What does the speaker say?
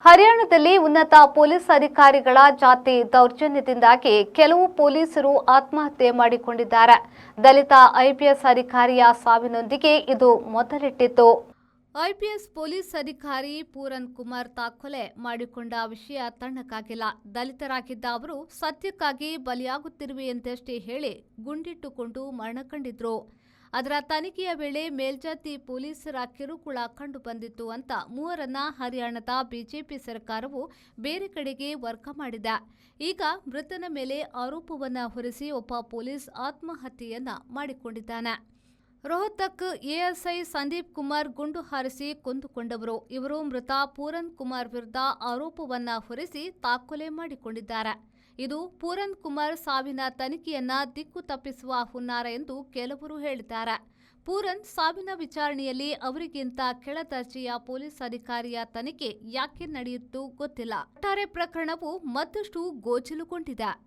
ಹರಿಯಾಣದಲ್ಲಿ ಉನ್ನತ ಪೊಲೀಸ್ ಅಧಿಕಾರಿಗಳ ಜಾತಿ ದೌರ್ಜನ್ಯದಿಂದಾಗಿ ಕೆಲವು ಪೊಲೀಸರು ಆತ್ಮಹತ್ಯೆ ಮಾಡಿಕೊಂಡಿದ್ದಾರೆ. ದಲಿತ ಐಪಿಎಸ್ ಅಧಿಕಾರಿಯ ಸಾವಿನೊಂದಿಗೆ ಇದು ಮೊದಲಿಟ್ಟಿತ್ತು. ಐಪಿಎಸ್ ಪೊಲೀಸ್ ಅಧಿಕಾರಿ ಪೂರನ್ ಕುಮಾರ್ ತಾಕೊಲೆ ಮಾಡಿಕೊಂಡ ವಿಷಯ ತಣ್ಣಗಾಗಿಲ್ಲ. ದಲಿತರಾಗಿದ್ದ ಅವರು ಸತ್ಯಕ್ಕಾಗಿ ಬಲಿಯಾಗುತ್ತಿರುವೆಯಂತಷ್ಟೇ ಹೇಳಿ ಗುಂಡಿಟ್ಟುಕೊಂಡು ಮರಣ ಕಂಡಿದ್ರು. ಅದರ ತನಿಖೆಯ ವೇಳೆ ಮೇಲ್ಜಾತಿ ಪೊಲೀಸರ ಕಿರುಕುಳ ಕಂಡುಬಂದಿತ್ತು ಅಂತ ಮೂವರನ್ನ ಹರಿಯಾಣದ ಬಿಜೆಪಿ ಸರ್ಕಾರವು ಬೇರೆ ಕಡೆಗೆ ವರ್ಗ ಮಾಡಿದೆ. ಈಗ ಮೃತನ ಮೇಲೆ ಆರೋಪವನ್ನ ಹೊರಿಸಿ ಒಬ್ಬ ಪೊಲೀಸ್ ಆತ್ಮಹತ್ಯೆಯನ್ನ ಮಾಡಿಕೊಂಡಿದ್ದಾನೆ. ರೋಹ್ತಕ್ ಎಎಸ್ಐ ಸಂದೀಪ್ ಕುಮಾರ್ ಗುಂಡು ಹಾರಿಸಿ ಕೊಂದುಕೊಂಡವರು. ಇವರು ಮೃತ ಪೂರನ್ ಕುಮಾರ್ ವಿರುದ್ಧ ಆರೋಪವನ್ನ ಹೊರಿಸಿ ತಾಕೊಲೆ ಮಾಡಿಕೊಂಡಿದ್ದಾರೆ. ಇದು ಪೂರನ್ ಕುಮಾರ್ ಸಾವಿನ ತನಿಖೆಯನ್ನ ದಿಕ್ಕು ತಪ್ಪಿಸುವ ಹುನ್ನಾರ ಎಂದು ಕೆಲವರು ಹೇಳಿದ್ದಾರೆ. ಪೂರನ್ ಸಾವಿನ ವಿಚಾರಣೆಯಲ್ಲಿ ಅವರಿಗಿಂತ ಕೆಳದರ್ಜೆಯ ಪೊಲೀಸ್ ಅಧಿಕಾರಿಯ ತನಿಖೆ ಯಾಕೆ ನಡೆಯುತ್ತೋ ಗೊತ್ತಿಲ್ಲ. ಒಟ್ಟಾರೆ ಪ್ರಕರಣವು ಮತ್ತಷ್ಟು ಗೋಚಲುಗೊಂಡಿದೆ.